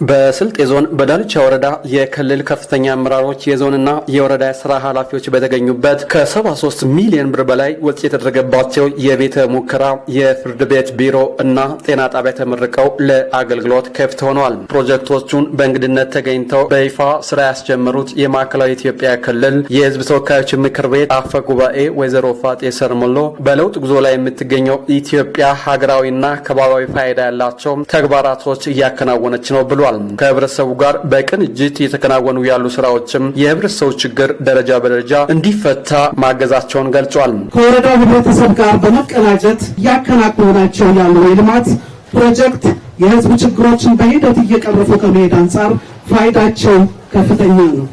በስልጤ ዞን በዳልቻ ወረዳ የክልል ከፍተኛ አመራሮች የዞንና የወረዳ ስራ ኃላፊዎች በተገኙበት ከ73 ሚሊዮን ብር በላይ ወጪ የተደረገባቸው የቤተ ሙከራ የፍርድ ቤት ቢሮ እና ጤና ጣቢያ ተመርቀው ለአገልግሎት ክፍት ሆነዋል። ፕሮጀክቶቹን በእንግድነት ተገኝተው በይፋ ስራ ያስጀመሩት የማዕከላዊ ኢትዮጵያ ክልል የሕዝብ ተወካዮች ምክር ቤት አፈ ጉባኤ ወይዘሮ ፋጤ ሰርሞሎ በለውጥ ጉዞ ላይ የምትገኘው ኢትዮጵያ ሀገራዊና ከባቢያዊ ፋይዳ ያላቸው ተግባራቶች እያከናወነች ነው ብሏል። ከህብረተሰቡ ጋር በቅንጅት እየተከናወኑ ያሉ ስራዎችም የህብረተሰቡ ችግር ደረጃ በደረጃ እንዲፈታ ማገዛቸውን ገልጿል። ከወረዳው ህብረተሰብ ጋር በመቀናጀት እያከናወናቸው ያሉ የልማት ፕሮጀክት የህዝብ ችግሮችን በሂደት እየቀረፉ ከመሄድ አንጻር ፋይዳቸው ከፍተኛ ነው።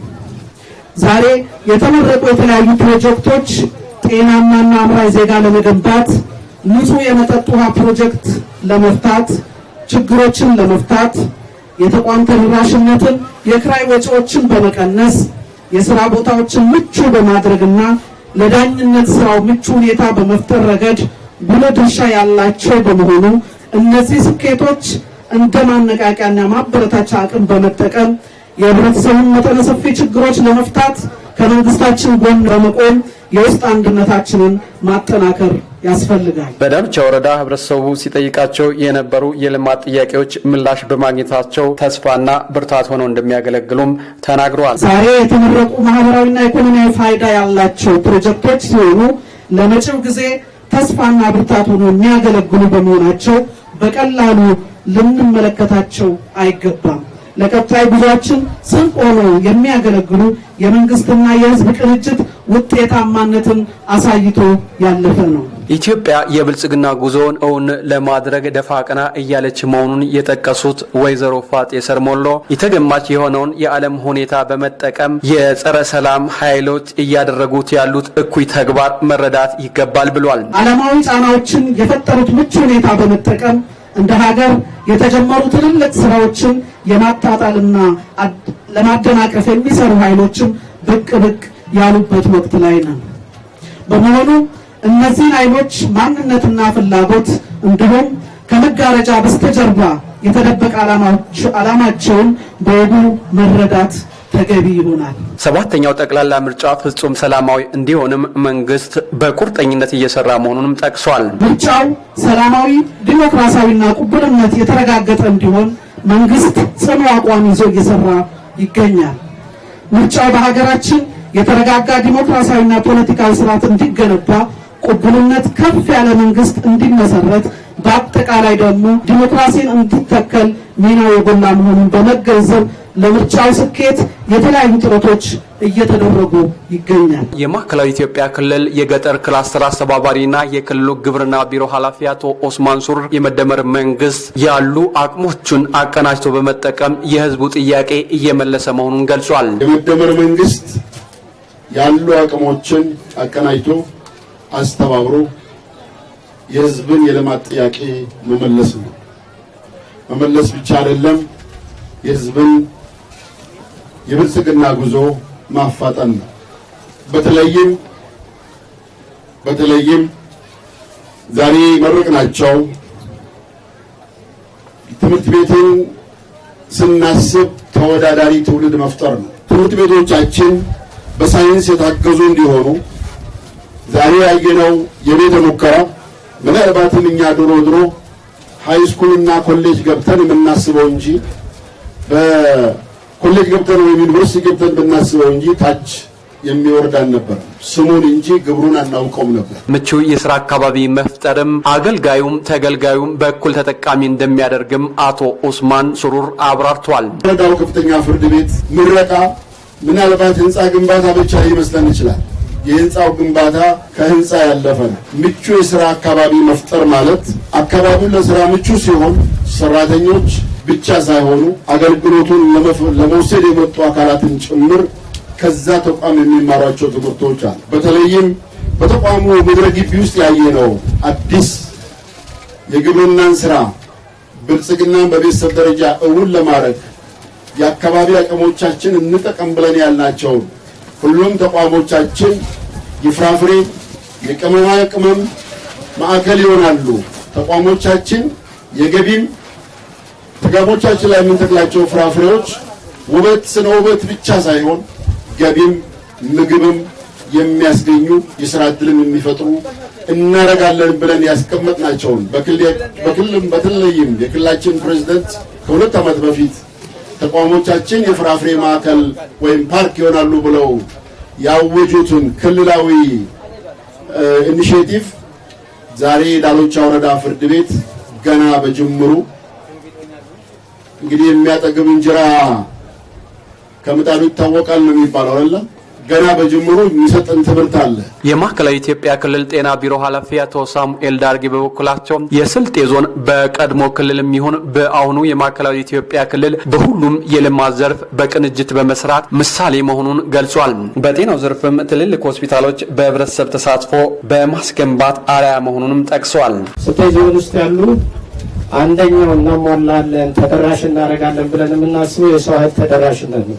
ዛሬ የተመረቁ የተለያዩ ፕሮጀክቶች ጤናማና አምራች ዜጋ ለመገንባት፣ ንጹህ የመጠጥ ውሃ ፕሮጀክት ለመፍታት፣ ችግሮችን ለመፍታት፣ የተቋም ተደራሽነትን፣ የክራይ ወጪዎችን በመቀነስ የሥራ ቦታዎችን ምቹ በማድረግና ለዳኝነት ስራው ምቹ ሁኔታ በመፍጠር ረገድ ጉልህ ድርሻ ያላቸው በመሆኑ እነዚህ ስኬቶች እንደ ማነቃቂያና ማበረታቻ አቅም በመጠቀም የህብረተሰቡን መጠነ ሰፊ ችግሮች ለመፍታት ከመንግስታችን ጎን በመቆም የውስጥ አንድነታችንን ማጠናከር ያስፈልጋል። በዳልቻ ወረዳ ህብረተሰቡ ሲጠይቃቸው የነበሩ የልማት ጥያቄዎች ምላሽ በማግኘታቸው ተስፋና ብርታት ሆነው እንደሚያገለግሉም ተናግረዋል። ዛሬ የተመረቁ ማህበራዊና ኢኮኖሚያዊ ፋይዳ ያላቸው ፕሮጀክቶች ሲሆኑ ለመጪው ጊዜ ተስፋና ብርታት ሆነው የሚያገለግሉ በመሆናቸው በቀላሉ ልንመለከታቸው አይገባም። ለቀጣይ ጉዟችን ስንቅ ሆነው የሚያገለግሉ የመንግስትና የህዝብ ቅንጅት ውጤታማነትን አሳይቶ ያለፈ ነው። ኢትዮጵያ የብልጽግና ጉዞውን እውን ለማድረግ ደፋ ቀና እያለች መሆኑን የጠቀሱት ወይዘሮ ፋጤ ሰርሞሎ የተገማች የሆነውን የዓለም ሁኔታ በመጠቀም የጸረ ሰላም ኃይሎች እያደረጉት ያሉት እኩይ ተግባር መረዳት ይገባል ብሏል። ዓለማዊ ጫናዎችን የፈጠሩት ምቹ ሁኔታ በመጠቀም እንደ ሀገር የተጀመሩ ትልልቅ ስራዎችን የማጣጣልና ለማደናቀፍ የሚሰሩ ኃይሎችም ብቅ ያሉበት ወቅት ላይ ነው። በመሆኑ እነዚህ ኃይሎች ማንነትና ፍላጎት እንዲሁም ከመጋረጃ በስተጀርባ የተደበቀ ዓላማቸውን በወጉ መረዳት ተገቢ ይሆናል። ሰባተኛው ጠቅላላ ምርጫ ፍጹም ሰላማዊ እንዲሆንም መንግስት በቁርጠኝነት እየሰራ መሆኑንም ጠቅሷል። ምርጫው ሰላማዊ፣ ዲሞክራሲያዊና ቅቡልነት የተረጋገጠ እንዲሆን መንግስት ጽኑ አቋም ይዞ እየሰራ ይገኛል። ምርጫው በሀገራችን የተረጋጋ ዲሞክራሲያዊና ፖለቲካዊ ስርዓት እንዲገነባ፣ ቅቡልነት ከፍ ያለ መንግስት እንዲመሰረት፣ በአጠቃላይ ደግሞ ዲሞክራሲን እንዲተከል ሚናው የጎላ መሆኑን በመገንዘብ ለምርጫው ስኬት የተለያዩ ጥረቶች እየተደረጉ ይገኛል። የማዕከላዊ ኢትዮጵያ ክልል የገጠር ክላስተር አስተባባሪና የክልሉ ግብርና ቢሮ ኃላፊ አቶ ኦስማን ሱር የመደመር መንግስት ያሉ አቅሞችን አቀናጅቶ በመጠቀም የህዝቡ ጥያቄ እየመለሰ መሆኑን ገልጿል። የመደመር መንግስት ያሉ አቅሞችን አቀናጅቶ አስተባብሮ የህዝብን የልማት ጥያቄ መመለስ ነው። መመለስ ብቻ አይደለም፣ የህዝብን የብልጽግና ጉዞ ማፋጠን ነው። በተለይም ዛሬ መረቅናቸው ትምህርት ቤትን ስናስብ ተወዳዳሪ ትውልድ መፍጠር ነው። ትምህርት ቤቶቻችን በሳይንስ የታገዙ እንዲሆኑ ዛሬ ያየነው የቤተ ሙከራ ምናልባትም እኛ ድሮ ሃይስኩልና ኮሌጅ ገብተን የምናስበው እንጂ በኮሌጅ ገብተን ወይም ዩኒቨርሲቲ ገብተን ብናስበው እንጂ ታች የሚወርድ አልነበረም። ስሙን እንጂ ግብሩን አናውቀውም ነበር። ምቹ የሥራ አካባቢ መፍጠርም አገልጋዩም ተገልጋዩም በእኩል ተጠቃሚ እንደሚያደርግም አቶ ኡስማን ሱሩር አብራርተዋል። ወረዳው ከፍተኛ ፍርድ ቤት ምረቃ ምናልባት ህንፃ ግንባታ ብቻ ሊመስለን ይችላል። የህንፃው ግንባታ ከህንፃ ያለፈ ነው። ምቹ የሥራ አካባቢ መፍጠር ማለት አካባቢው ለሥራ ምቹ ሲሆን ሰራተኞች ብቻ ሳይሆኑ አገልግሎቱን ለመውሰድ የመጡ አካላትን ጭምር ከዛ ተቋም የሚማሯቸው ትምህርቶች አሉ። በተለይም በተቋሙ ምድረ ግቢ ውስጥ ያየነው አዲስ የግብርናን ስራ ብልጽግናን በቤተሰብ ደረጃ እውን ለማድረግ የአካባቢ አቅሞቻችን እንጠቀም ብለን ያልናቸው ሁሉም ተቋሞቻችን የፍራፍሬ የቅመማ ቅመም ማዕከል ይሆናሉ። ተቋሞቻችን የገቢም ጥጋቦቻችን ላይ የምንተክላቸው ፍራፍሬዎች ውበት ስነ ውበት ብቻ ሳይሆን ገቢም ምግብም የሚያስገኙ የሥራ ዕድልን የሚፈጥሩ እናረጋለን ብለን ያስቀመጥናቸውን በተለይም የክልላችን ፕሬዝዳንት ከ2 ዓመት በፊት ተቋሞቻችን የፍራፍሬ ማዕከል ወይም ፓርክ ይሆናሉ ብለው ያወጁትን ክልላዊ ኢኒሼቲቭ ዛሬ ዳሎቻ ወረዳ ፍርድ ቤት ገና በጅምሩ እንግዲህ የሚያጠግብ እንጀራ ከምጣዱ ይታወቃል ነው የሚባለው አይደል? ገና በጅምሩ የሚሰጥን ትምህርት አለ። የማዕከላዊ ኢትዮጵያ ክልል ጤና ቢሮ ኃላፊ አቶ ሳሙኤል ዳርጌ በበኩላቸው የስልጤ ዞን በቀድሞ ክልልም ይሁን በአሁኑ የማዕከላዊ ኢትዮጵያ ክልል በሁሉም የልማት ዘርፍ በቅንጅት በመስራት ምሳሌ መሆኑን ገልጿል። በጤናው ዘርፍም ትልልቅ ሆስፒታሎች በህብረተሰብ ተሳትፎ በማስገንባት አርአያ መሆኑንም ጠቅሰዋል። ስልጤ ዞን ውስጥ ያሉ አንደኛው እናሟላለን ተደራሽ እናደርጋለን ብለን የምናስበው የሰው ኃይል ተደራሽነት ነው።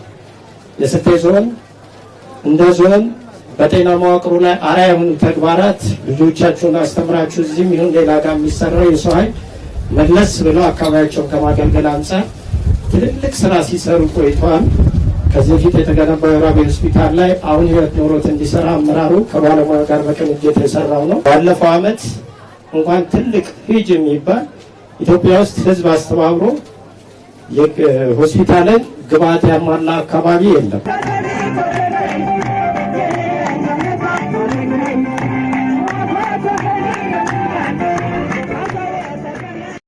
የስልጤ ዞን እንደ ዞን በጤና መዋቅሩ ላይ አርአያ የሆኑ ተግባራት ልጆቻችሁን አስተምራችሁ እዚህም ይሁን ሌላ ጋር የሚሰራው የሰው ኃይል መለስ ብለው አካባቢያቸውን ከማገልገል አንጻር ትልልቅ ስራ ሲሰሩ ቆይተዋል። ከዚህ በፊት የተገነባው የራቤ ሆስፒታል ላይ አሁን ህይወት ኖሮት እንዲሰራ አመራሩ ከባለሙያ ጋር በቅንጅት የሰራው ነው። ባለፈው ዓመት እንኳን ትልቅ ሂጅ የሚባል ኢትዮጵያ ውስጥ ህዝብ አስተባብሮ ሆስፒታልን ግብዓት ያሟላ አካባቢ የለም።